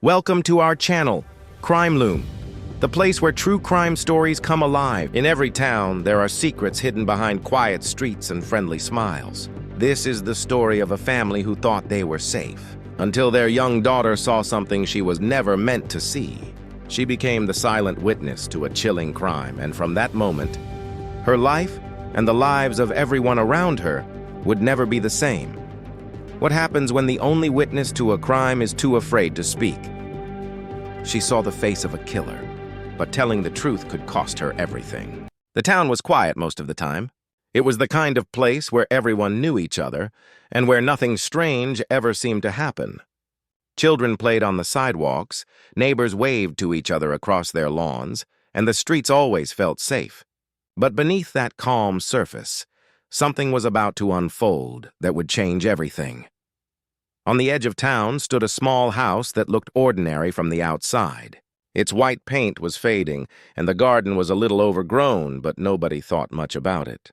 Welcome to our channel, Crime Loom, the place where true crime stories come alive. In every town, there are secrets hidden behind quiet streets and friendly smiles. This is the story of a family who thought they were safe, until their young daughter saw something she was never meant to see. She became the silent witness to a chilling crime, and from that moment, her life and the lives of everyone around her would never be the same. What happens when the only witness to a crime is too afraid to speak? She saw the face of a killer, but telling the truth could cost her everything. The town was quiet most of the time. It was the kind of place where everyone knew each other and where nothing strange ever seemed to happen. Children played on the sidewalks, neighbors waved to each other across their lawns, and the streets always felt safe. But beneath that calm surface, something was about to unfold that would change everything. On the edge of town stood a small house that looked ordinary from the outside. Its white paint was fading, and the garden was a little overgrown, but nobody thought much about it.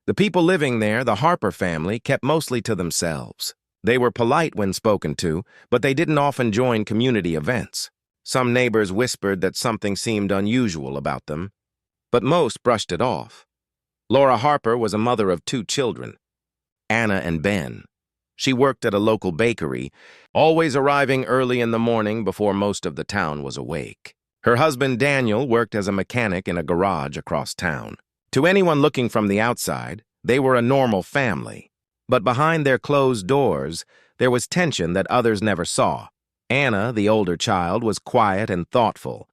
The people living there, the Harper family, kept mostly to themselves. They were polite when spoken to, but they didn't often join community events. Some neighbors whispered that something seemed unusual about them, but most brushed it off. Laura Harper was a mother of 2 children, Anna and Ben. She worked at a local bakery, always arriving early in the morning before most of the town was awake. Her husband Daniel worked as a mechanic in a garage across town. To anyone looking from the outside, they were a normal family. But behind their closed doors, there was tension that others never saw. Anna, the older child, was quiet and thoughtful.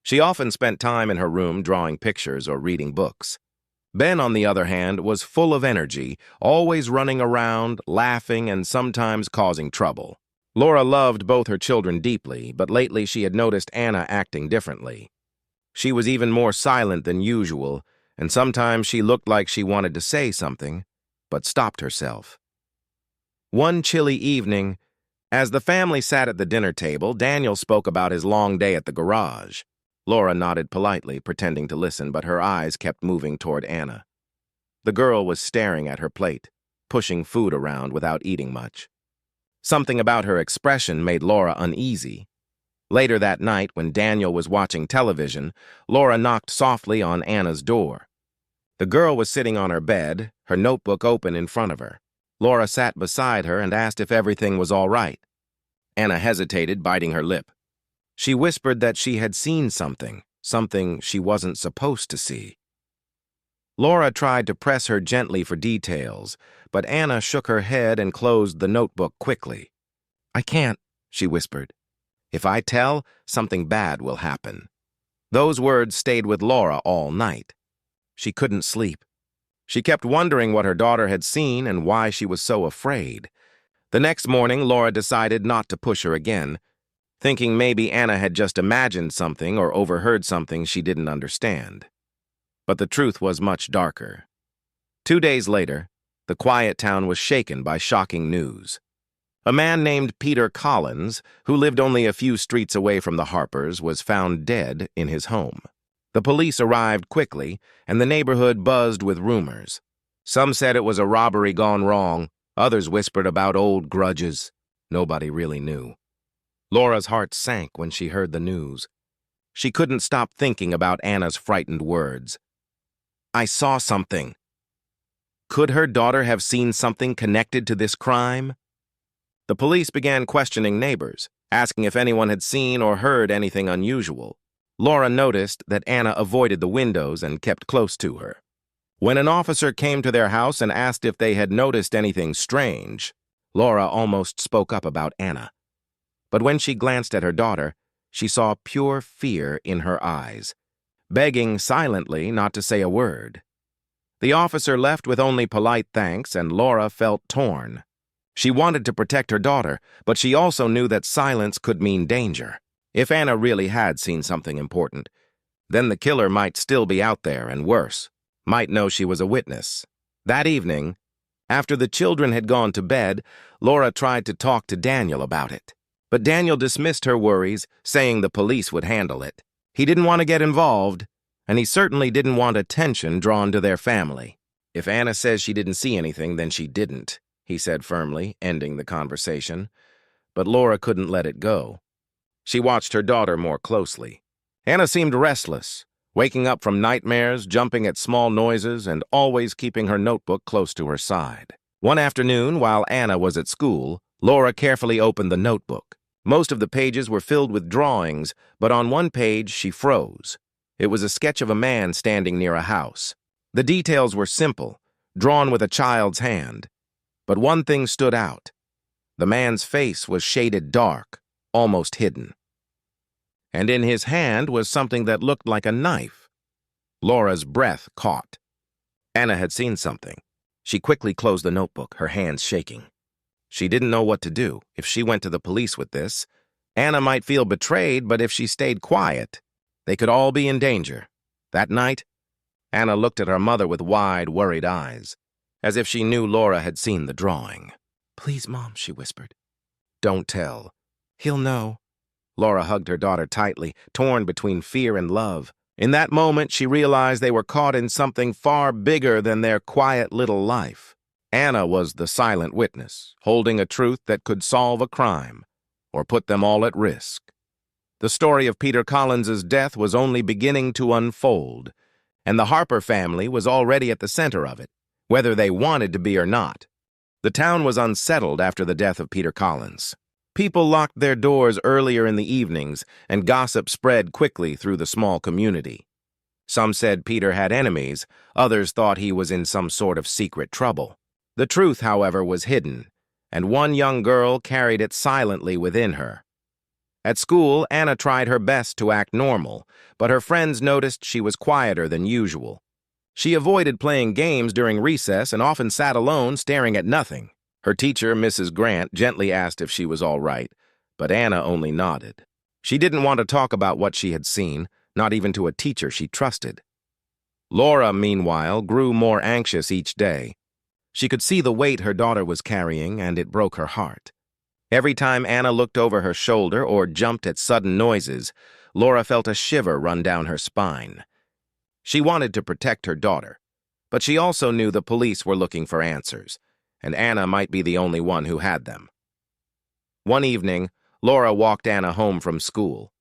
She often spent time in her room drawing pictures or reading books. Ben, on the other hand, was full of energy, always running around, laughing, and sometimes causing trouble. Laura loved both her children deeply, but lately she had noticed Anna acting differently. She was even more silent than usual, and sometimes she looked like she wanted to say something, but stopped herself. One chilly evening, as the family sat at the dinner table, Daniel spoke about his long day at the garage. Laura nodded politely, pretending to listen, but her eyes kept moving toward Anna. The girl was staring at her plate, pushing food around without eating much. Something about her expression made Laura uneasy. Later that night, when Daniel was watching television, Laura knocked softly on Anna's door. The girl was sitting on her bed, her notebook open in front of her. Laura sat beside her and asked if everything was all right. Anna hesitated, biting her lip. She whispered that she had seen something she wasn't supposed to see. Laura tried to press her gently for details, but Anna shook her head and closed the notebook quickly. "I can't," she whispered. "If I tell, something bad will happen." Those words stayed with Laura all night. She couldn't sleep. She kept wondering what her daughter had seen and why she was so afraid. The next morning, Laura decided not to push her again, thinking maybe Anna had just imagined something or overheard something she didn't understand. But the truth was much darker. 2 days later, the quiet town was shaken by shocking news. A man named Peter Collins, who lived only a few streets away from the Harpers, was found dead in his home. The police arrived quickly, and the neighborhood buzzed with rumors. Some said it was a robbery gone wrong. Others whispered about old grudges. Nobody really knew. Laura's heart sank when she heard the news. She couldn't stop thinking about Anna's frightened words. "I saw something." Could her daughter have seen something connected to this crime? The police began questioning neighbors, asking if anyone had seen or heard anything unusual. Laura noticed that Anna avoided the windows and kept close to her. When an officer came to their house and asked if they had noticed anything strange, Laura almost spoke up about Anna. But when she glanced at her daughter, she saw pure fear in her eyes, begging silently not to say a word. The officer left with only polite thanks, and Laura felt torn. She wanted to protect her daughter, but she also knew that silence could mean danger. If Anna really had seen something important, then the killer might still be out there, and worse, might know she was a witness. That evening, after the children had gone to bed, Laura tried to talk to Daniel about it. But Daniel dismissed her worries, saying the police would handle it. He didn't want to get involved, and he certainly didn't want attention drawn to their family. "If Anna says she didn't see anything, then she didn't," he said firmly, ending the conversation. But Laura couldn't let it go. She watched her daughter more closely. Anna seemed restless, waking up from nightmares, jumping at small noises, and always keeping her notebook close to her side. One afternoon, while Anna was at school, Laura carefully opened the notebook. Most of the pages were filled with drawings, but on one page she froze. It was a sketch of a man standing near a house. The details were simple, drawn with a child's hand. But one thing stood out. The man's face was shaded dark, almost hidden. And in his hand was something that looked like a knife. Laura's breath caught. Anna had seen something. She quickly closed the notebook, her hands shaking. She didn't know what to do. If she went to the police with this, Anna might feel betrayed, but if she stayed quiet, they could all be in danger. That night, Anna looked at her mother with wide, worried eyes, as if she knew Laura had seen the drawing. "Please, Mom," she whispered. "Don't tell. He'll know." Laura hugged her daughter tightly, torn between fear and love. In that moment, she realized they were caught in something far bigger than their quiet little life. Anna was the silent witness, holding a truth that could solve a crime, or put them all at risk. The story of Peter Collins's death was only beginning to unfold, and the Harper family was already at the center of it, whether they wanted to be or not. The town was unsettled after the death of Peter Collins. People locked their doors earlier in the evenings, and gossip spread quickly through the small community. Some said Peter had enemies, others thought he was in some sort of secret trouble. The truth, however, was hidden, and one young girl carried it silently within her. At school, Anna tried her best to act normal, but her friends noticed she was quieter than usual. She avoided playing games during recess and often sat alone, staring at nothing. Her teacher, Mrs. Grant, gently asked if she was all right, but Anna only nodded. She didn't want to talk about what she had seen, not even to a teacher she trusted. Laura, meanwhile, grew more anxious each day. She could see the weight her daughter was carrying, and it broke her heart. Every time Anna looked over her shoulder or jumped at sudden noises, Laura felt a shiver run down her spine. She wanted to protect her daughter, but she also knew the police were looking for answers, and Anna might be the only one who had them. One evening, Laura walked Anna home from school.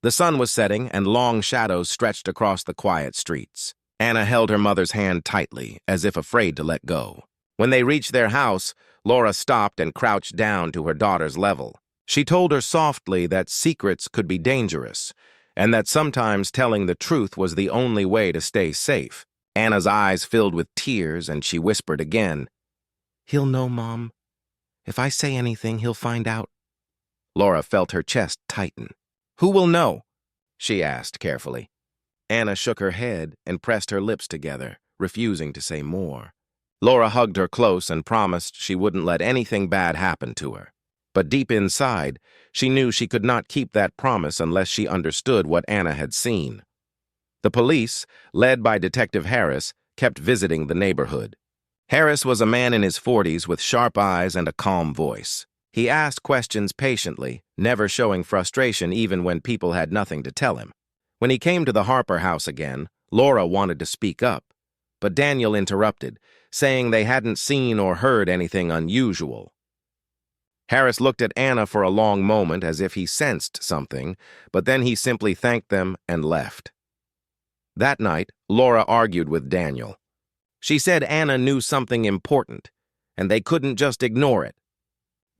The sun was setting, and long shadows stretched across the quiet streets. Anna held her mother's hand tightly, as if afraid to let go. When they reached their house, Laura stopped and crouched down to her daughter's level. She told her softly that secrets could be dangerous, and that sometimes telling the truth was the only way to stay safe. Anna's eyes filled with tears, and she whispered again, "He'll know, Mom. If I say anything, he'll find out." Laura felt her chest tighten. "Who will know?" she asked carefully. Anna shook her head and pressed her lips together, refusing to say more. Laura hugged her close and promised she wouldn't let anything bad happen to her. But deep inside, she knew she could not keep that promise unless she understood what Anna had seen. The police, led by Detective Harris, kept visiting the neighborhood. Harris was a man in his 40s with sharp eyes and a calm voice. He asked questions patiently, never showing frustration even when people had nothing to tell him. When he came to the Harper house again, Laura wanted to speak up, but Daniel interrupted, saying they hadn't seen or heard anything unusual. Harris looked at Anna for a long moment as if he sensed something, but then he simply thanked them and left. That night, Laura argued with Daniel. She said Anna knew something important, and they couldn't just ignore it.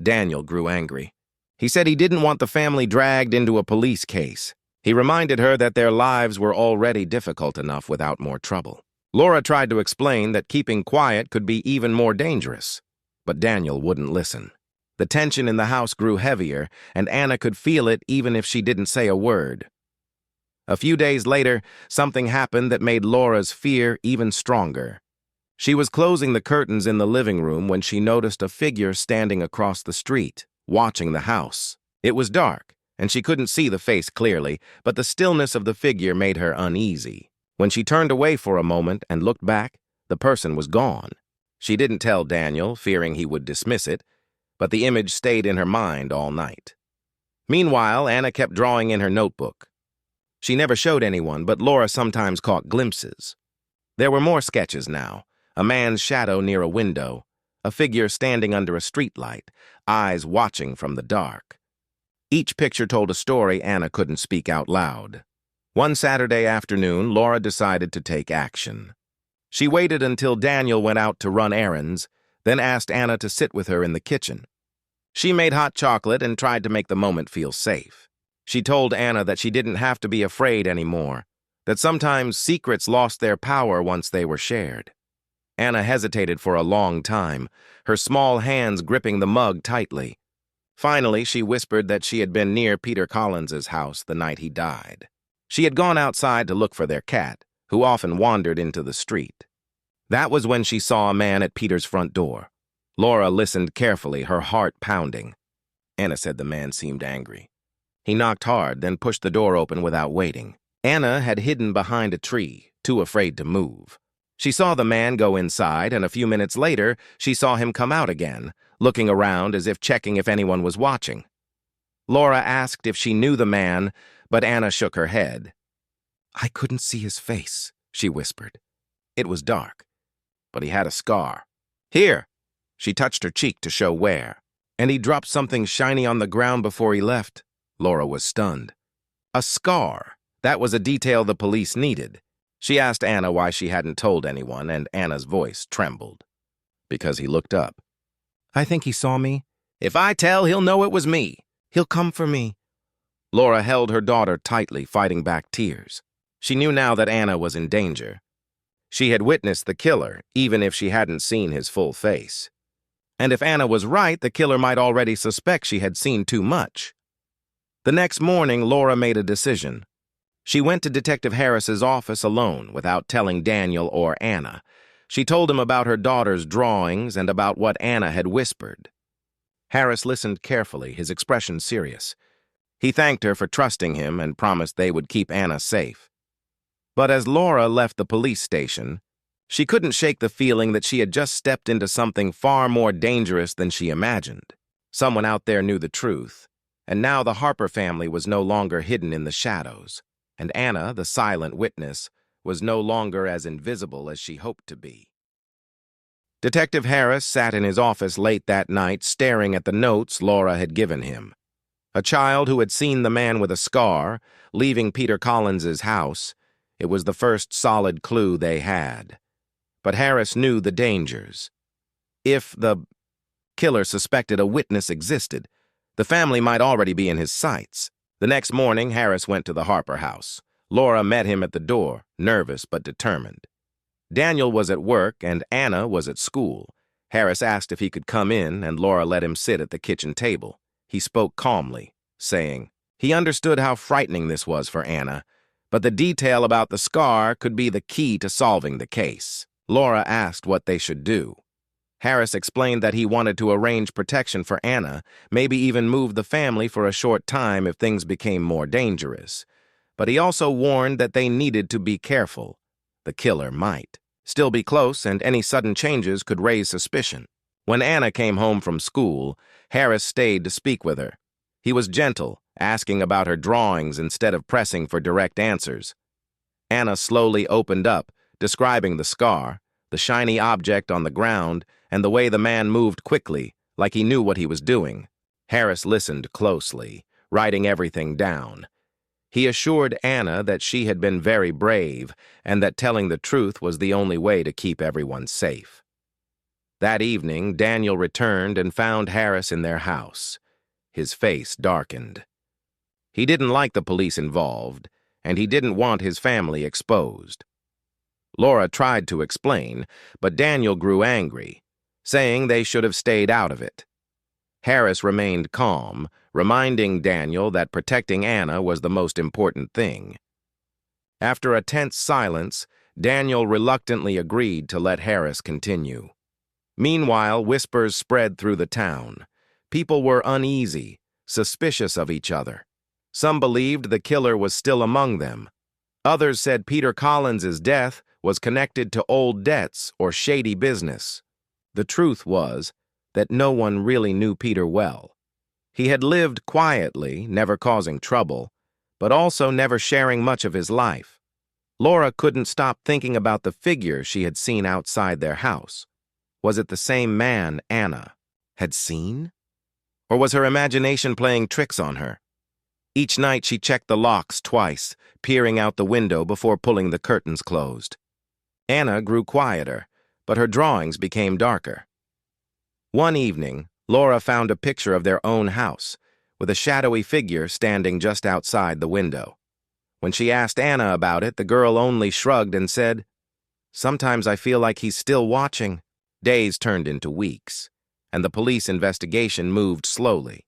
Daniel grew angry. He said he didn't want the family dragged into a police case. He reminded her that their lives were already difficult enough without more trouble. Laura tried to explain that keeping quiet could be even more dangerous, but Daniel wouldn't listen. The tension in the house grew heavier, and Anna could feel it even if she didn't say a word. A few days later, something happened that made Laura's fear even stronger. She was closing the curtains in the living room when she noticed a figure standing across the street, watching the house. It was dark, and she couldn't see the face clearly, but the stillness of the figure made her uneasy. When she turned away for a moment and looked back, the person was gone. She didn't tell Daniel, fearing he would dismiss it, but the image stayed in her mind all night. Meanwhile, Anna kept drawing in her notebook. She never showed anyone, but Laura sometimes caught glimpses. There were more sketches now, a man's shadow near a window, a figure standing under a streetlight, eyes watching from the dark. Each picture told a story Anna couldn't speak out loud. One Saturday afternoon, Laura decided to take action. She waited until Daniel went out to run errands, then asked Anna to sit with her in the kitchen. She made hot chocolate and tried to make the moment feel safe. She told Anna that she didn't have to be afraid anymore, that sometimes secrets lost their power once they were shared. Anna hesitated for a long time, her small hands gripping the mug tightly. Finally, she whispered that she had been near Peter Collins's house the night he died. She had gone outside to look for their cat, who often wandered into the street. That was when she saw a man at Peter's front door. Laura listened carefully, her heart pounding. Anna said the man seemed angry. He knocked hard, then pushed the door open without waiting. Anna had hidden behind a tree, too afraid to move. She saw the man go inside, and a few minutes later, she saw him come out again, looking around as if checking if anyone was watching. Laura asked if she knew the man, but Anna shook her head. "I couldn't see his face," she whispered. It was dark, but he had a scar. "Here!" She touched her cheek to show where. "And he dropped something shiny on the ground before he left." Laura was stunned. A scar. That was a detail the police needed. She asked Anna why she hadn't told anyone, and Anna's voice trembled. "Because he looked up." "I think he saw me." "If I tell, he'll know it was me." "He'll come for me." Laura held her daughter tightly, fighting back tears. She knew now that Anna was in danger. She had witnessed the killer, even if she hadn't seen his full face. And if Anna was right, the killer might already suspect she had seen too much. The next morning, Laura made a decision. She went to Detective Harris's office alone, without telling Daniel or Anna. She told him about her daughter's drawings and about what Anna had whispered. Harris listened carefully, his expression serious. He thanked her for trusting him and promised they would keep Anna safe. But as Laura left the police station, she couldn't shake the feeling that she had just stepped into something far more dangerous than she imagined. Someone out there knew the truth, and now the Harper family was no longer hidden in the shadows, and Anna, the silent witness, was no longer as invisible as she hoped to be. Detective Harris sat in his office late that night, staring at the notes Laura had given him. A child who had seen the man with a scar, leaving Peter Collins's house, it was the first solid clue they had. But Harris knew the dangers. If the killer suspected a witness existed, the family might already be in his sights. The next morning, Harris went to the Harper house. Laura met him at the door, nervous but determined. Daniel was at work and Anna was at school. Harris asked if he could come in, and Laura let him sit at the kitchen table. He spoke calmly, saying he understood how frightening this was for Anna, but the detail about the scar could be the key to solving the case. Laura asked what they should do. Harris explained that he wanted to arrange protection for Anna, maybe even move the family for a short time if things became more dangerous. But he also warned that they needed to be careful. The killer might still be close, and any sudden changes could raise suspicion. When Anna came home from school, Harris stayed to speak with her. He was gentle, asking about her drawings instead of pressing for direct answers. Anna slowly opened up, describing the scar, the shiny object on the ground, and the way the man moved quickly, like he knew what he was doing. Harris listened closely, writing everything down. He assured Anna that she had been very brave and that telling the truth was the only way to keep everyone safe. That evening, Daniel returned and found Harris in their house. His face darkened. He didn't like the police involved, and he didn't want his family exposed. Laura tried to explain, but Daniel grew angry, saying they should have stayed out of it. Harris remained calm, reminding Daniel that protecting Anna was the most important thing. After a tense silence, Daniel reluctantly agreed to let Harris continue. Meanwhile, whispers spread through the town. People were uneasy, suspicious of each other. Some believed the killer was still among them. Others said Peter Collins's death was connected to old debts or shady business. The truth was that no one really knew Peter well. He had lived quietly, never causing trouble, but also never sharing much of his life. Laura couldn't stop thinking about the figure she had seen outside their house. Was it the same man Anna had seen? Or was her imagination playing tricks on her? Each night she checked the locks twice, peering out the window before pulling the curtains closed. Anna grew quieter, but her drawings became darker. One evening, Laura found a picture of their own house, with a shadowy figure standing just outside the window. When she asked Anna about it, the girl only shrugged and said, "Sometimes I feel like he's still watching." Days turned into weeks, and the police investigation moved slowly.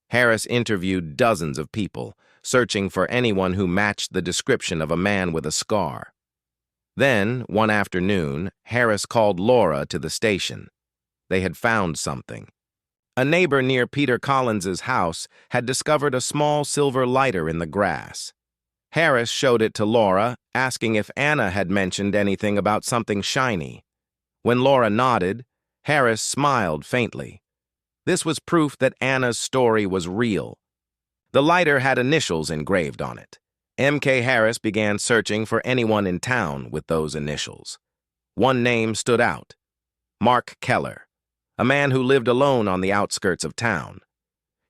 Harris interviewed dozens of people, searching for anyone who matched the description of a man with a scar. Then, one afternoon, Harris called Laura to the station. They had found something. A neighbor near Peter Collins's house had discovered a small silver lighter in the grass. Harris showed it to Laura, asking if Anna had mentioned anything about something shiny. When Laura nodded, Harris smiled faintly. This was proof that Anna's story was real. The lighter had initials engraved on it. M.K. Harris began searching for anyone in town with those initials. One name stood out: Mark Keller, a man who lived alone on the outskirts of town.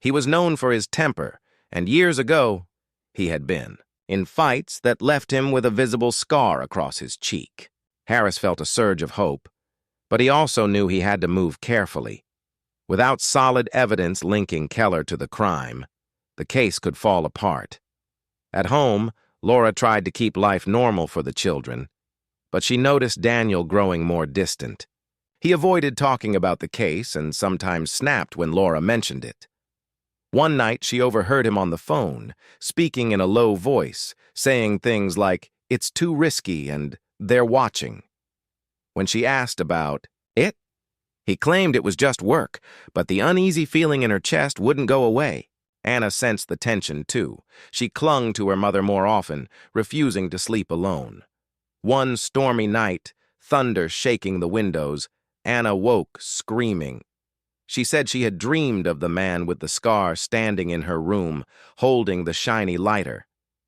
He was known for his temper, and years ago, he had been in fights that left him with a visible scar across his cheek. Harris felt a surge of hope, but he also knew he had to move carefully. Without solid evidence linking Keller to the crime, the case could fall apart. At home, Laura tried to keep life normal for the children, but she noticed Daniel growing more distant. He avoided talking about the case and sometimes snapped when Laura mentioned it. One night, she overheard him on the phone, speaking in a low voice, saying things like, "It's too risky," and "they're watching." When she asked about it, he claimed it was just work, but the uneasy feeling in her chest wouldn't go away. Anna sensed the tension, too. She clung to her mother more often, refusing to sleep alone. One stormy night, thunder shaking the windows, Anna woke, screaming. She said she had dreamed of the man with the scar standing in her room, holding the shiny lighter.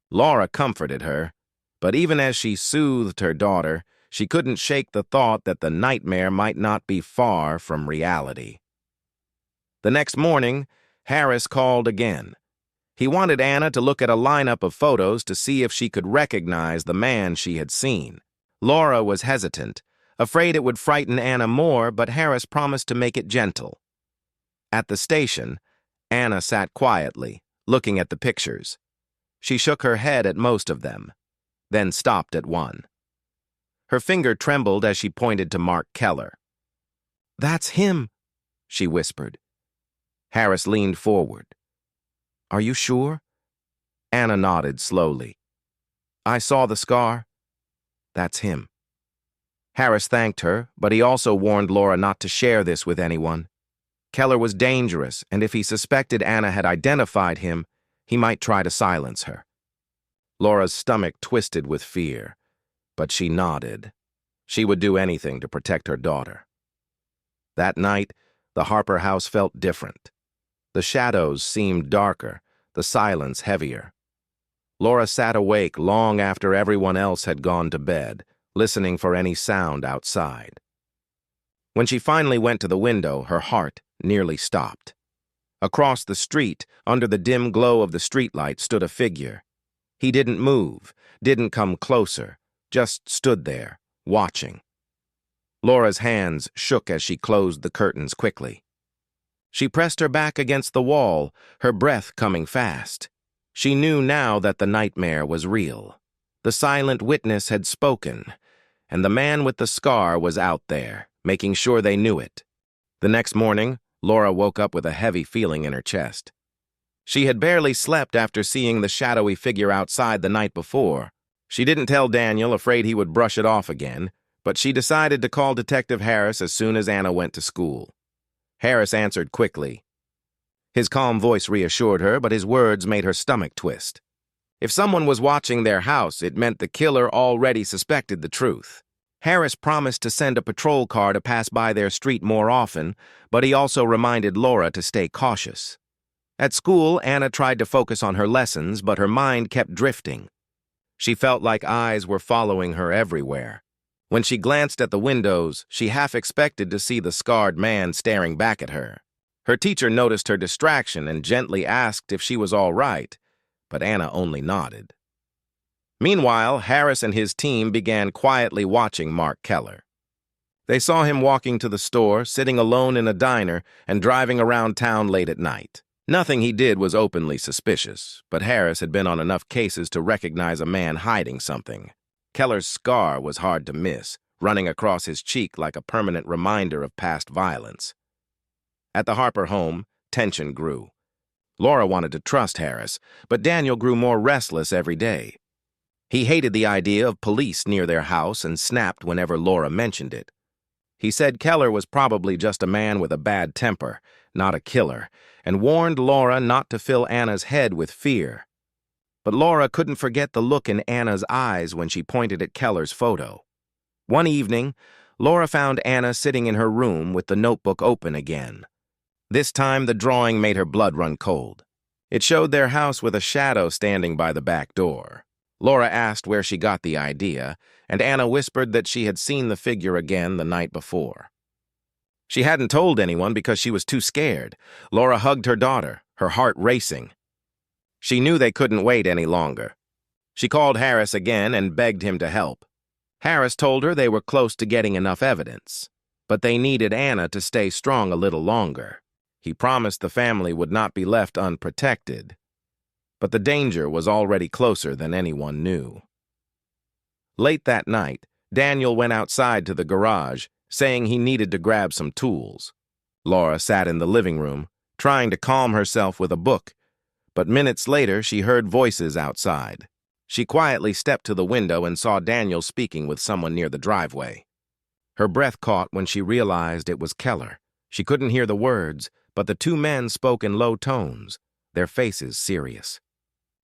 Laura comforted her, but even as she soothed her daughter, she couldn't shake the thought that the nightmare might not be far from reality. The next morning, Harris called again. He wanted Anna to look at a lineup of photos to see if she could recognize the man she had seen. Laura was hesitant, afraid it would frighten Anna more, but Harris promised to make it gentle. At the station, Anna sat quietly, looking at the pictures. She shook her head at most of them, then stopped at one. Her finger trembled as she pointed to Mark Keller. "That's him," she whispered. Harris leaned forward. "Are you sure?" Anna nodded slowly. "I saw the scar. That's him." Harris thanked her, but he also warned Laura not to share this with anyone. Keller was dangerous, and if he suspected Anna had identified him, he might try to silence her. Laura's stomach twisted with fear, but she nodded. She would do anything to protect her daughter. That night, the Harper house felt different. The shadows seemed darker, the silence heavier. Laura sat awake long after everyone else had gone to bed, listening for any sound outside. When she finally went to the window, her heart nearly stopped. Across the street, under the dim glow of the streetlight, stood a figure. He didn't move, didn't come closer, just stood there, watching. Laura's hands shook as she closed the curtains quickly. She pressed her back against the wall, her breath coming fast. She knew now that the nightmare was real. The silent witness had spoken, and the man with the scar was out there, making sure they knew it. The next morning, Laura woke up with a heavy feeling in her chest. She had barely slept after seeing the shadowy figure outside the night before. She didn't tell Daniel, afraid he would brush it off again, but she decided to call Detective Harris as soon as Anna went to school. Harris answered quickly. His calm voice reassured her, but his words made her stomach twist. If someone was watching their house, it meant the killer already suspected the truth. Harris promised to send a patrol car to pass by their street more often, but he also reminded Laura to stay cautious. At school, Anna tried to focus on her lessons, but her mind kept drifting. She felt like eyes were following her everywhere. When she glanced at the windows, she half expected to see the scarred man staring back at her. Her teacher noticed her distraction and gently asked if she was all right, but Anna only nodded. Meanwhile, Harris and his team began quietly watching Mark Keller. They saw him walking to the store, sitting alone in a diner, and driving around town late at night. Nothing he did was openly suspicious, but Harris had been on enough cases to recognize a man hiding something. Keller's scar was hard to miss, running across his cheek like a permanent reminder of past violence. At the Harper home, tension grew. Laura wanted to trust Harris, but Daniel grew more restless every day. He hated the idea of police near their house and snapped whenever Laura mentioned it. He said Keller was probably just a man with a bad temper, not a killer, and warned Laura not to fill Anna's head with fear. But Laura couldn't forget the look in Anna's eyes when she pointed at Keller's photo. One evening, Laura found Anna sitting in her room with the notebook open again. This time, the drawing made her blood run cold. It showed their house with a shadow standing by the back door. Laura asked where she got the idea, and Anna whispered that she had seen the figure again the night before. She hadn't told anyone because she was too scared. Laura hugged her daughter, her heart racing. She knew they couldn't wait any longer. She called Harris again and begged him to help. Harris told her they were close to getting enough evidence, but they needed Anna to stay strong a little longer. He promised the family would not be left unprotected. But the danger was already closer than anyone knew. Late that night, Daniel went outside to the garage, saying he needed to grab some tools. Laura sat in the living room, trying to calm herself with a book, but minutes later she heard voices outside. She quietly stepped to the window and saw Daniel speaking with someone near the driveway. Her breath caught when she realized it was Keller. She couldn't hear the words, but the two men spoke in low tones, their faces serious.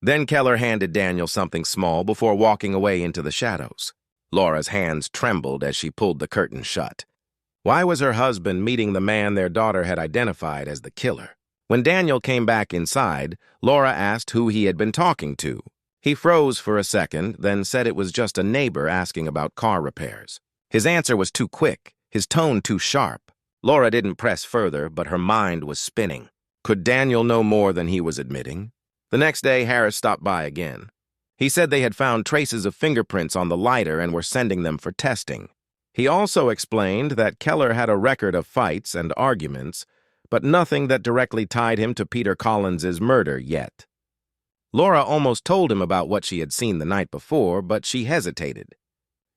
Then Keller handed Daniel something small before walking away into the shadows. Laura's hands trembled as she pulled the curtain shut. Why was her husband meeting the man their daughter had identified as the killer? When Daniel came back inside, Laura asked who he had been talking to. He froze for a second, then said it was just a neighbor asking about car repairs. His answer was too quick, his tone too sharp. Laura didn't press further, but her mind was spinning. Could Daniel know more than he was admitting? The next day, Harris stopped by again. He said they had found traces of fingerprints on the lighter and were sending them for testing. He also explained that Keller had a record of fights and arguments, but nothing that directly tied him to Peter Collins's murder yet. Laura almost told him about what she had seen the night before, but she hesitated.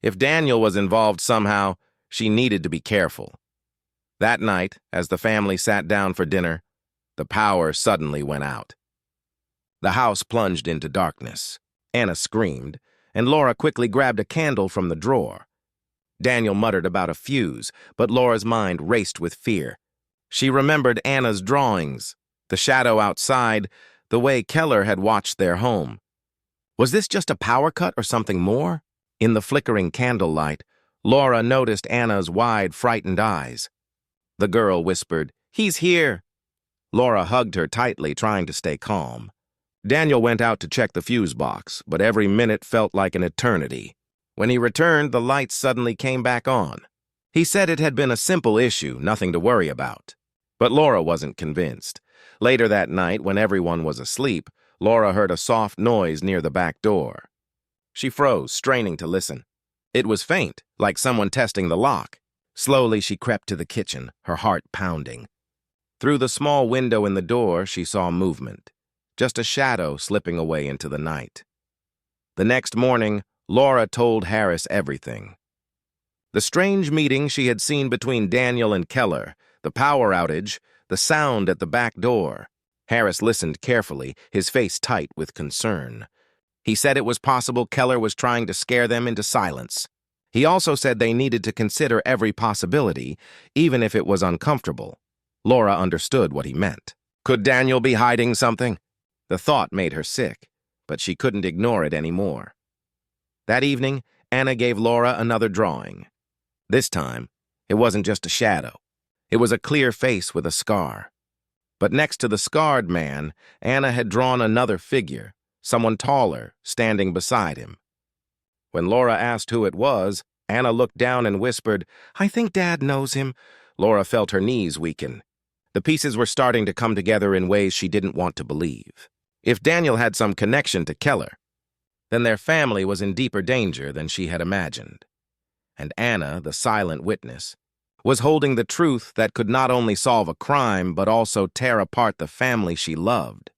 If Daniel was involved somehow, she needed to be careful. That night, as the family sat down for dinner, the power suddenly went out. The house plunged into darkness. Anna screamed, and Laura quickly grabbed a candle from the drawer. Daniel muttered about a fuse, but Laura's mind raced with fear. She remembered Anna's drawings, the shadow outside, the way Keller had watched their home. Was this just a power cut or something more? In the flickering candlelight, Laura noticed Anna's wide, frightened eyes. The girl whispered, "He's here." Laura hugged her tightly, trying to stay calm. Daniel went out to check the fuse box, but every minute felt like an eternity. When he returned, the lights suddenly came back on. He said it had been a simple issue, nothing to worry about. But Laura wasn't convinced. Later that night, when everyone was asleep, Laura heard a soft noise near the back door. She froze, straining to listen. It was faint, like someone testing the lock. Slowly, she crept to the kitchen, her heart pounding. Through the small window in the door, she saw movement. Just a shadow slipping away into the night. The next morning, Laura told Harris everything. The strange meeting she had seen between Daniel and Keller, the power outage, the sound at the back door. Harris listened carefully, his face tight with concern. He said it was possible Keller was trying to scare them into silence. He also said they needed to consider every possibility, even if it was uncomfortable. Laura understood what he meant. Could Daniel be hiding something? The thought made her sick, but she couldn't ignore it anymore. That evening, Anna gave Laura another drawing. This time, it wasn't just a shadow. It was a clear face with a scar. But next to the scarred man, Anna had drawn another figure, someone taller, standing beside him. When Laura asked who it was, Anna looked down and whispered, "I think Dad knows him." Laura felt her knees weaken. The pieces were starting to come together in ways she didn't want to believe. If Daniel had some connection to Keller, then their family was in deeper danger than she had imagined. And Anna, the silent witness, was holding the truth that could not only solve a crime but also tear apart the family she loved.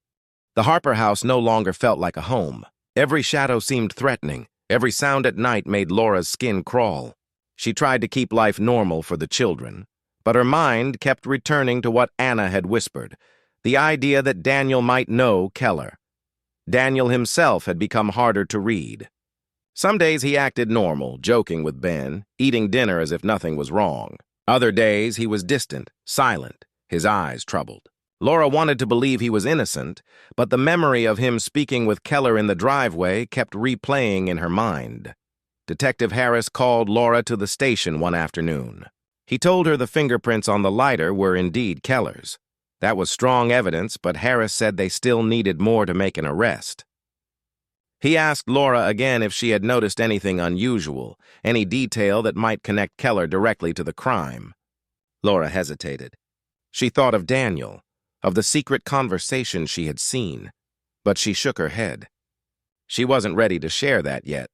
The Harper house no longer felt like a home. Every shadow seemed threatening. Every sound at night made Laura's skin crawl. She tried to keep life normal for the children, but her mind kept returning to what Anna had whispered, the idea that Daniel might know Keller. Daniel himself had become harder to read. Some days he acted normal, joking with Ben, eating dinner as if nothing was wrong. Other days he was distant, silent, his eyes troubled. Laura wanted to believe he was innocent, but the memory of him speaking with Keller in the driveway kept replaying in her mind. Detective Harris called Laura to the station one afternoon. He told her the fingerprints on the lighter were indeed Keller's. That was strong evidence, but Harris said they still needed more to make an arrest. He asked Laura again if she had noticed anything unusual, any detail that might connect Keller directly to the crime. Laura hesitated. She thought of Daniel, of the secret conversation she had seen, but she shook her head. She wasn't ready to share that yet.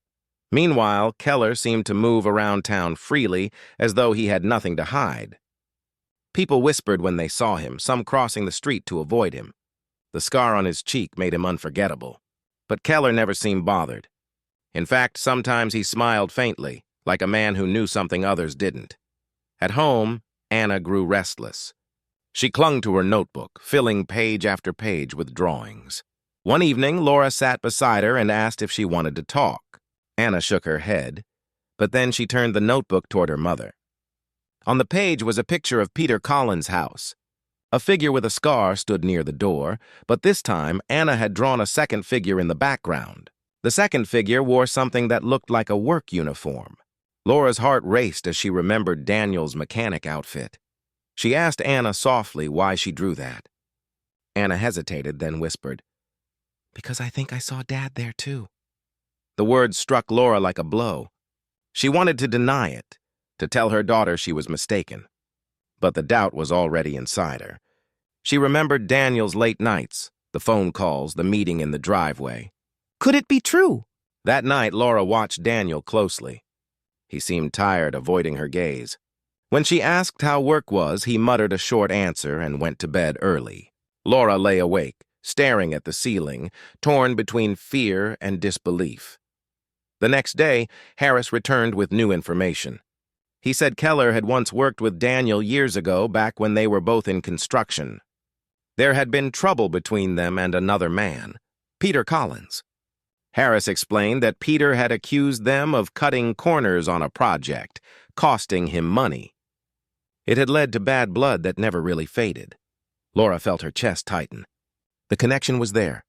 Meanwhile, Keller seemed to move around town freely, as though he had nothing to hide. People whispered when they saw him, some crossing the street to avoid him. The scar on his cheek made him unforgettable. But Keller never seemed bothered. In fact, sometimes he smiled faintly, like a man who knew something others didn't. At home, Anna grew restless. She clung to her notebook, filling page after page with drawings. One evening, Laura sat beside her and asked if she wanted to talk. Anna shook her head, but then she turned the notebook toward her mother. On the page was a picture of Peter Collins' house. A figure with a scar stood near the door, but this time Anna had drawn a second figure in the background. The second figure wore something that looked like a work uniform. Laura's heart raced as she remembered Daniel's mechanic outfit. She asked Anna softly why she drew that. Anna hesitated, then whispered, "Because I think I saw Dad there too." The words struck Laura like a blow. She wanted to deny it, to tell her daughter she was mistaken. But the doubt was already inside her. She remembered Daniel's late nights, the phone calls, the meeting in the driveway. Could it be true? That night, Laura watched Daniel closely. He seemed tired, avoiding her gaze. When she asked how work was, he muttered a short answer and went to bed early. Laura lay awake, staring at the ceiling, torn between fear and disbelief. The next day, Harris returned with new information. He said Keller had once worked with Daniel years ago, back when they were both in construction. There had been trouble between them and another man, Peter Collins. Harris explained that Peter had accused them of cutting corners on a project, costing him money. It had led to bad blood that never really faded. Laura felt her chest tighten. The connection was there.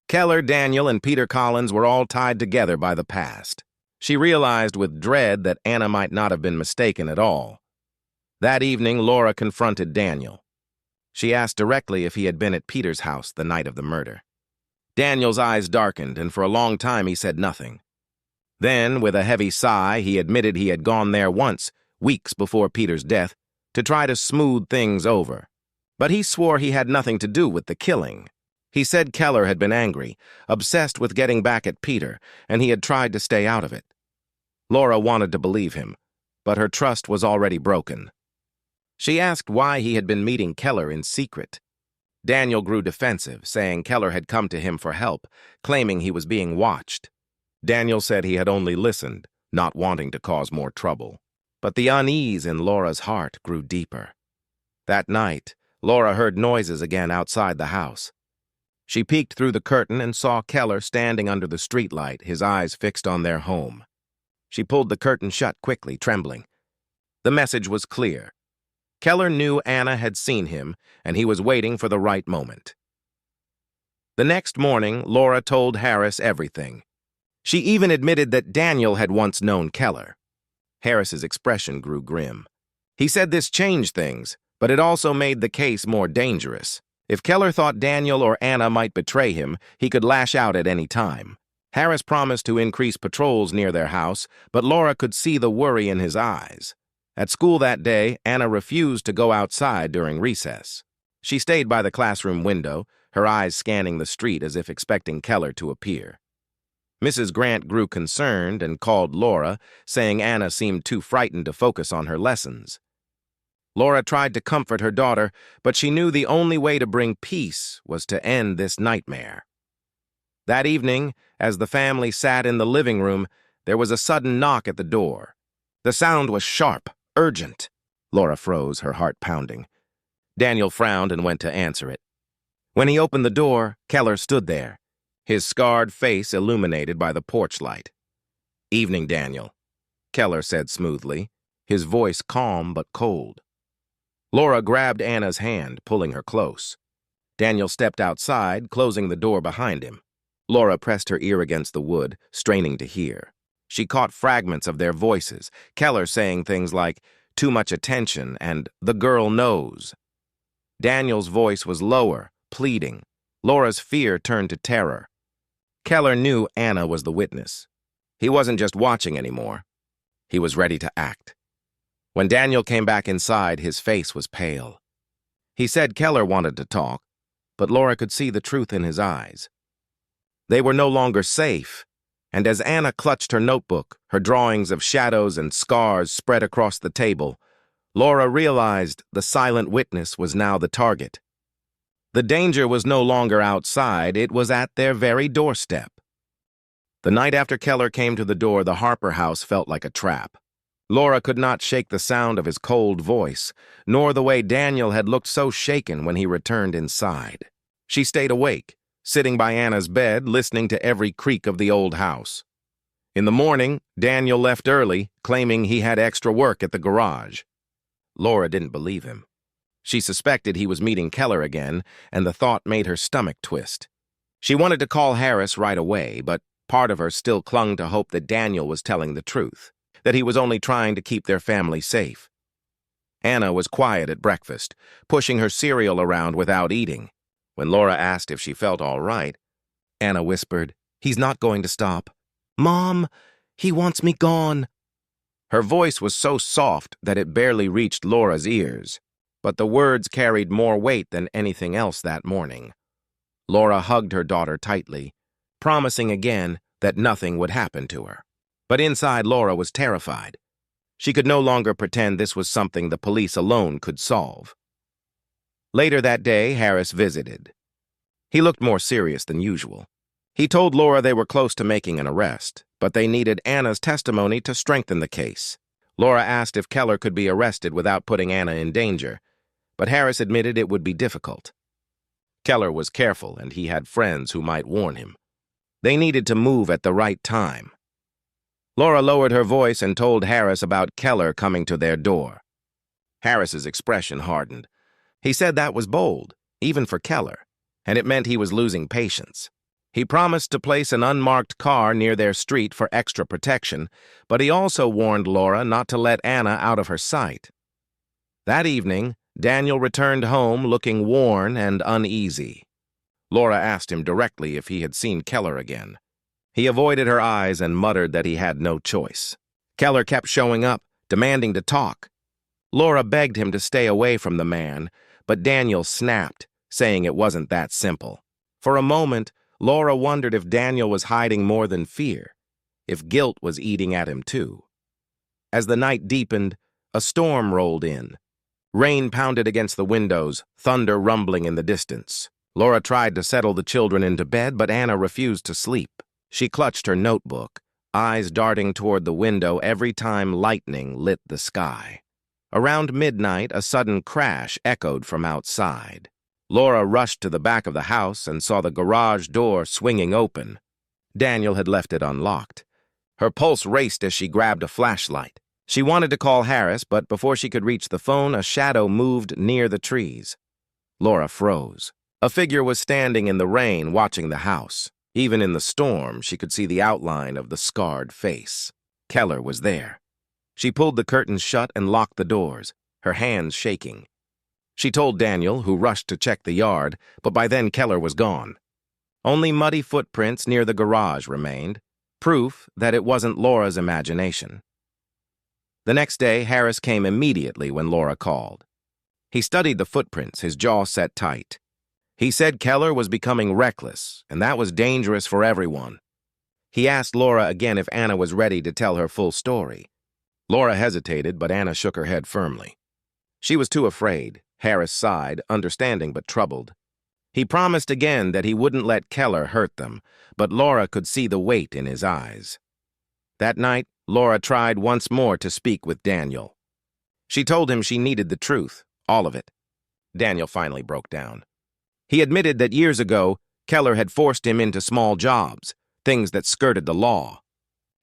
Keller, Daniel, and Peter Collins were all tied together by the past. She realized with dread that Anna might not have been mistaken at all. That evening, Laura confronted Daniel. She asked directly if he had been at Peter's house the night of the murder. Daniel's eyes darkened, and for a long time he said nothing. Then, with a heavy sigh, he admitted he had gone there once, weeks before Peter's death, to try to smooth things over. But he swore he had nothing to do with the killing. He said Keller had been angry, obsessed with getting back at Peter, and he had tried to stay out of it. Laura wanted to believe him, but her trust was already broken. She asked why he had been meeting Keller in secret. Daniel grew defensive, saying Keller had come to him for help, claiming he was being watched. Daniel said he had only listened, not wanting to cause more trouble. But the unease in Laura's heart grew deeper. That night, Laura heard noises again outside the house. She peeked through the curtain and saw Keller standing under the streetlight, his eyes fixed on their home. She pulled the curtain shut quickly, trembling. The message was clear. Keller knew Anna had seen him, and he was waiting for the right moment. The next morning, Laura told Harris everything. She even admitted that Daniel had once known Keller. Harris's expression grew grim. He said this changed things, but it also made the case more dangerous. If Keller thought Daniel or Anna might betray him, he could lash out at any time. Harris promised to increase patrols near their house, but Laura could see the worry in his eyes. At school that day, Anna refused to go outside during recess. She stayed by the classroom window, her eyes scanning the street as if expecting Keller to appear. Mrs. Grant grew concerned and called Laura, saying Anna seemed too frightened to focus on her lessons. Laura tried to comfort her daughter, but she knew the only way to bring peace was to end this nightmare. That evening, as the family sat in the living room, there was a sudden knock at the door. The sound was sharp, urgent. Laura froze, her heart pounding. Daniel frowned and went to answer it. When he opened the door, Keller stood there, his scarred face illuminated by the porch light. "Evening, Daniel," Keller said smoothly, his voice calm but cold. Laura grabbed Anna's hand, pulling her close. Daniel stepped outside, closing the door behind him. Laura pressed her ear against the wood, straining to hear. She caught fragments of their voices, Keller saying things like, "Too much attention," and "The girl knows." Daniel's voice was lower, pleading. Laura's fear turned to terror. Keller knew Anna was the witness. He wasn't just watching anymore. He was ready to act. When Daniel came back inside, his face was pale. He said Keller wanted to talk, but Laura could see the truth in his eyes. They were no longer safe, and as Anna clutched her notebook, her drawings of shadows and scars spread across the table, Laura realized the silent witness was now the target. The danger was no longer outside, it was at their very doorstep. The night after Keller came to the door, the Harper house felt like a trap. Laura could not shake the sound of his cold voice, nor the way Daniel had looked so shaken when he returned inside. She stayed awake, sitting by Anna's bed, listening to every creak of the old house. In the morning, Daniel left early, claiming he had extra work at the garage. Laura didn't believe him. She suspected he was meeting Keller again, and the thought made her stomach twist. She wanted to call Harris right away, but part of her still clung to hope that Daniel was telling the truth, that he was only trying to keep their family safe. Anna was quiet at breakfast, pushing her cereal around without eating. When Laura asked if she felt all right, Anna whispered, "He's not going to stop. Mom, he wants me gone." Her voice was so soft that it barely reached Laura's ears, but the words carried more weight than anything else that morning. Laura hugged her daughter tightly, promising again that nothing would happen to her. But inside, Laura was terrified. She could no longer pretend this was something the police alone could solve. Later that day, Harris visited. He looked more serious than usual. He told Laura they were close to making an arrest, but they needed Anna's testimony to strengthen the case. Laura asked if Keller could be arrested without putting Anna in danger, but Harris admitted it would be difficult. Keller was careful, and he had friends who might warn him. They needed to move at the right time. Laura lowered her voice and told Harris about Keller coming to their door. Harris's expression hardened. He said that was bold, even for Keller, and it meant he was losing patience. He promised to place an unmarked car near their street for extra protection, but he also warned Laura not to let Anna out of her sight. That evening, Daniel returned home looking worn and uneasy. Laura asked him directly if he had seen Keller again. He avoided her eyes and muttered that he had no choice. Keller kept showing up, demanding to talk. Laura begged him to stay away from the man, but Daniel snapped, saying it wasn't that simple. For a moment, Laura wondered if Daniel was hiding more than fear, if guilt was eating at him too. As the night deepened, a storm rolled in. Rain pounded against the windows, thunder rumbling in the distance. Laura tried to settle the children into bed, but Anna refused to sleep. She clutched her notebook, eyes darting toward the window every time lightning lit the sky. Around midnight, a sudden crash echoed from outside. Laura rushed to the back of the house and saw the garage door swinging open. Daniel had left it unlocked. Her pulse raced as she grabbed a flashlight. She wanted to call Harris, but before she could reach the phone, a shadow moved near the trees. Laura froze. A figure was standing in the rain, watching the house. Even in the storm, she could see the outline of the scarred face. Keller was there. She pulled the curtains shut and locked the doors, her hands shaking. She told Daniel, who rushed to check the yard, but by then Keller was gone. Only muddy footprints near the garage remained, proof that it wasn't Laura's imagination. The next day, Harris came immediately when Laura called. He studied the footprints, his jaw set tight. He said Keller was becoming reckless, and that was dangerous for everyone. He asked Laura again if Anna was ready to tell her full story. Laura hesitated, but Anna shook her head firmly. She was too afraid. Harris sighed, understanding but troubled. He promised again that he wouldn't let Keller hurt them, but Laura could see the weight in his eyes. That night, Laura tried once more to speak with Daniel. She told him she needed the truth, all of it. Daniel finally broke down. He admitted that years ago, Keller had forced him into small jobs, things that skirted the law.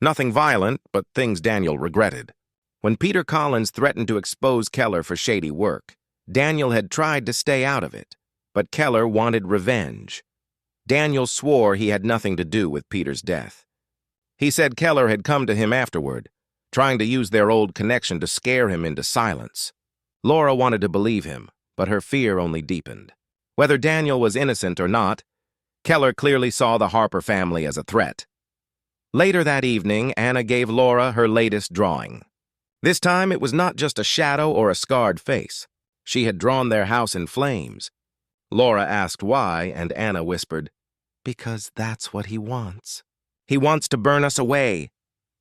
Nothing violent, but things Daniel regretted. When Peter Collins threatened to expose Keller for shady work, Daniel had tried to stay out of it, but Keller wanted revenge. Daniel swore he had nothing to do with Peter's death. He said Keller had come to him afterward, trying to use their old connection to scare him into silence. Laura wanted to believe him, but her fear only deepened. Whether Daniel was innocent or not, Keller clearly saw the Harper family as a threat. Later that evening, Anna gave Laura her latest drawing. This time, it was not just a shadow or a scarred face. She had drawn their house in flames. Laura asked why, and Anna whispered, "Because that's what he wants. He wants to burn us away."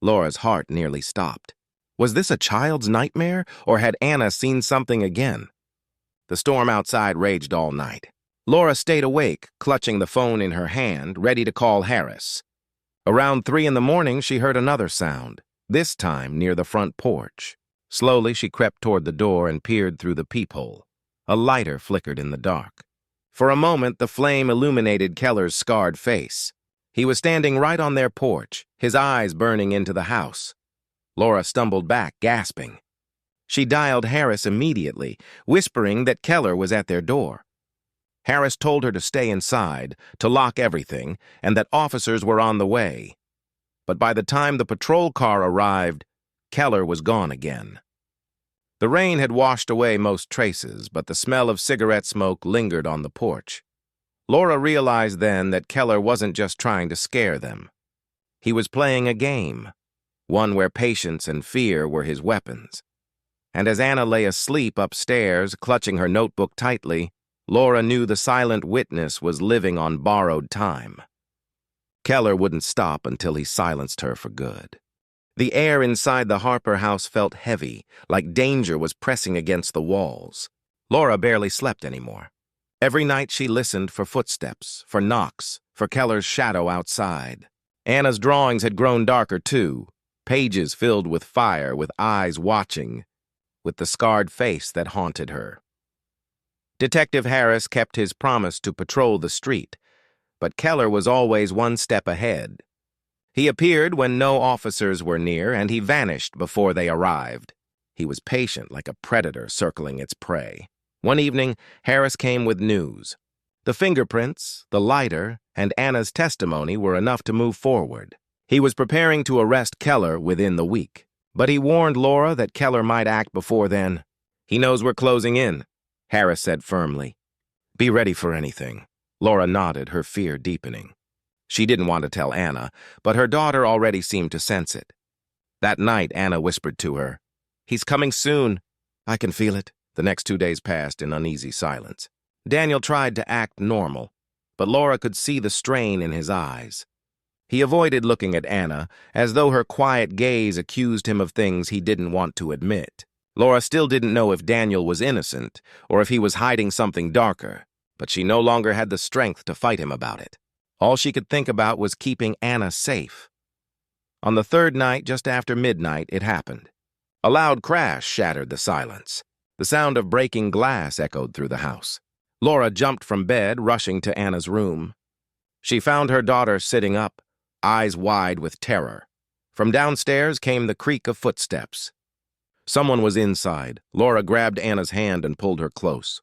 Laura's heart nearly stopped. Was this a child's nightmare, or had Anna seen something again? The storm outside raged all night. Laura stayed awake, clutching the phone in her hand, ready to call Harris. Around 3 in the morning, she heard another sound, this time near the front porch. Slowly, she crept toward the door and peered through the peephole. A lighter flickered in the dark. For a moment, the flame illuminated Keller's scarred face. He was standing right on their porch, his eyes burning into the house. Laura stumbled back, gasping. She dialed Harris immediately, whispering that Keller was at their door. Harris told her to stay inside, to lock everything, and that officers were on the way. But by the time the patrol car arrived, Keller was gone again. The rain had washed away most traces, but the smell of cigarette smoke lingered on the porch. Laura realized then that Keller wasn't just trying to scare them. He was playing a game, one where patience and fear were his weapons. And as Anna lay asleep upstairs, clutching her notebook tightly, Laura knew the silent witness was living on borrowed time. Keller wouldn't stop until he silenced her for good. The air inside the Harper house felt heavy, like danger was pressing against the walls. Laura barely slept anymore. Every night she listened for footsteps, for knocks, for Keller's shadow outside. Anna's drawings had grown darker too, pages filled with fire, with eyes watching, with the scarred face that haunted her. Detective Harris kept his promise to patrol the street, but Keller was always one step ahead. He appeared when no officers were near, and he vanished before they arrived. He was patient like a predator circling its prey. One evening, Harris came with news. The fingerprints, the lighter, and Anna's testimony were enough to move forward. He was preparing to arrest Keller within the week, but he warned Laura that Keller might act before then. "He knows we're closing in," Harris said firmly. "Be ready for anything." Laura nodded, her fear deepening. She didn't want to tell Anna, but her daughter already seemed to sense it. That night, Anna whispered to her, "He's coming soon." "I can feel it." The next 2 days passed in uneasy silence. Daniel tried to act normal, but Laura could see the strain in his eyes. He avoided looking at Anna, as though her quiet gaze accused him of things he didn't want to admit. Laura still didn't know if Daniel was innocent, or if he was hiding something darker, but she no longer had the strength to fight him about it. All she could think about was keeping Anna safe. On the third night, just after midnight, it happened. A loud crash shattered the silence. The sound of breaking glass echoed through the house. Laura jumped from bed, rushing to Anna's room. She found her daughter sitting up, eyes wide with terror. From downstairs came the creak of footsteps. Someone was inside. Laura grabbed Anna's hand and pulled her close.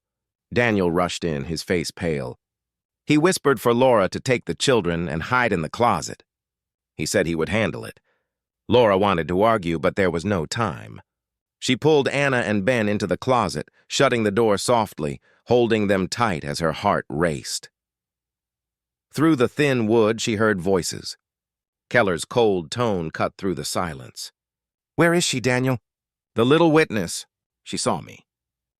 Daniel rushed in, his face pale. He whispered for Laura to take the children and hide in the closet. He said he would handle it. Laura wanted to argue, but there was no time. She pulled Anna and Ben into the closet, shutting the door softly, holding them tight as her heart raced. Through the thin wood, she heard voices. Keller's cold tone cut through the silence. "Where is she, Daniel?" "The little witness. She saw me."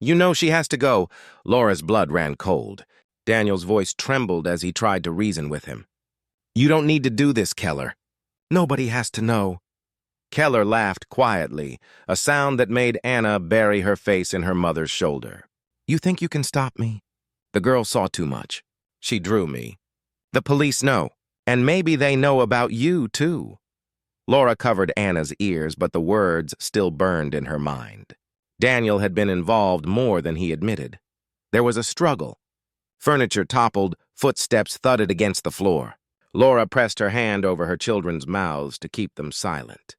You know she has to go. Laura's blood ran cold. Daniel's voice trembled as he tried to reason with him. You don't need to do this, Keller. Nobody has to know. Keller laughed quietly, a sound that made Anna bury her face in her mother's shoulder. You think you can stop me? The girl saw too much. She drew me. The police know, and maybe they know about you, too. Laura covered Anna's ears, but the words still burned in her mind. Daniel had been involved more than he admitted. There was a struggle. Furniture toppled, footsteps thudded against the floor. Laura pressed her hand over her children's mouths to keep them silent.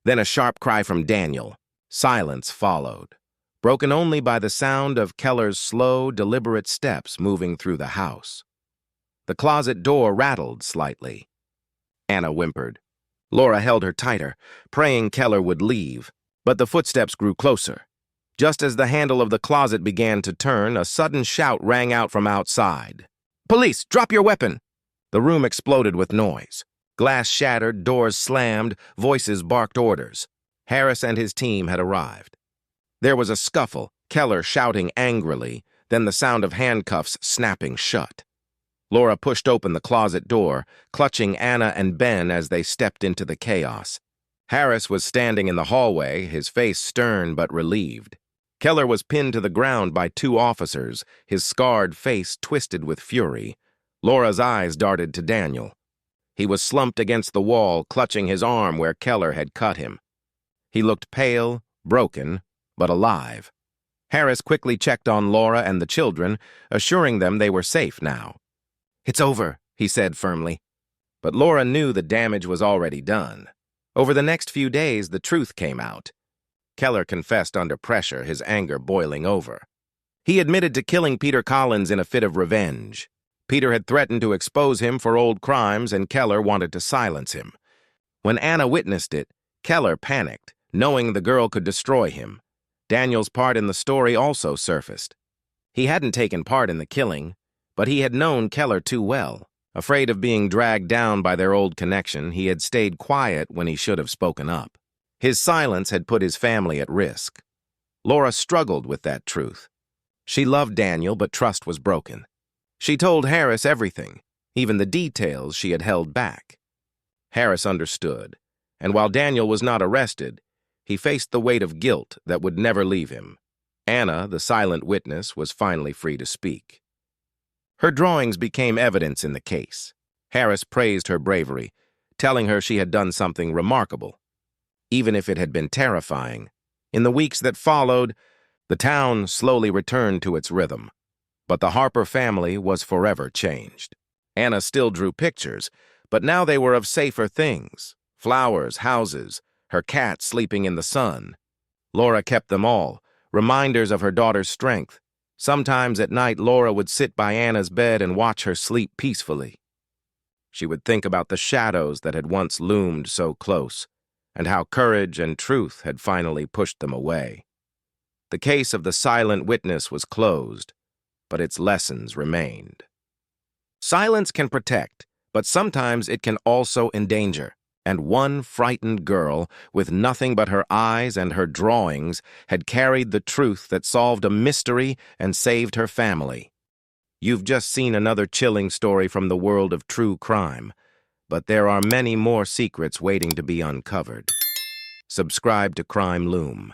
Then a sharp cry from Daniel. Silence followed, broken only by the sound of Keller's slow, deliberate steps moving through the house. The closet door rattled slightly. Anna whimpered. Laura held her tighter, praying Keller would leave, but the footsteps grew closer. Just as the handle of the closet began to turn, a sudden shout rang out from outside. Police, drop your weapon! The room exploded with noise. Glass shattered, doors slammed, voices barked orders. Harris and his team had arrived. There was a scuffle, Keller shouting angrily, then the sound of handcuffs snapping shut. Laura pushed open the closet door, clutching Anna and Ben as they stepped into the chaos. Harris was standing in the hallway, his face stern but relieved. Keller was pinned to the ground by two officers, his scarred face twisted with fury. Laura's eyes darted to Daniel. He was slumped against the wall, clutching his arm where Keller had cut him. He looked pale, broken, but alive. Harris quickly checked on Laura and the children, assuring them they were safe now. It's over, he said firmly. But Laura knew the damage was already done. Over the next few days, the truth came out. Keller confessed under pressure, his anger boiling over. He admitted to killing Peter Collins in a fit of revenge. Peter had threatened to expose him for old crimes, and Keller wanted to silence him. When Anna witnessed it, Keller panicked, knowing the girl could destroy him. Daniel's part in the story also surfaced. He hadn't taken part in the killing, but he had known Keller too well. Afraid of being dragged down by their old connection, he had stayed quiet when he should have spoken up. His silence had put his family at risk. Laura struggled with that truth. She loved Daniel, but trust was broken. She told Harris everything, even the details she had held back. Harris understood, and while Daniel was not arrested, he faced the weight of guilt that would never leave him. Anna, the silent witness, was finally free to speak. Her drawings became evidence in the case. Harris praised her bravery, telling her she had done something remarkable, even if it had been terrifying. In the weeks that followed, the town slowly returned to its rhythm. But the Harper family was forever changed. Anna still drew pictures, but now they were of safer things. Flowers, houses, her cat sleeping in the sun. Laura kept them all, reminders of her daughter's strength. Sometimes at night, Laura would sit by Anna's bed and watch her sleep peacefully. She would think about the shadows that had once loomed so close, and how courage and truth had finally pushed them away. The case of the silent witness was closed, but its lessons remained. Silence can protect, but sometimes it can also endanger. And one frightened girl, with nothing but her eyes and her drawings, had carried the truth that solved a mystery and saved her family. You've just seen another chilling story from the world of true crime, but there are many more secrets waiting to be uncovered. Subscribe to Crime Loom.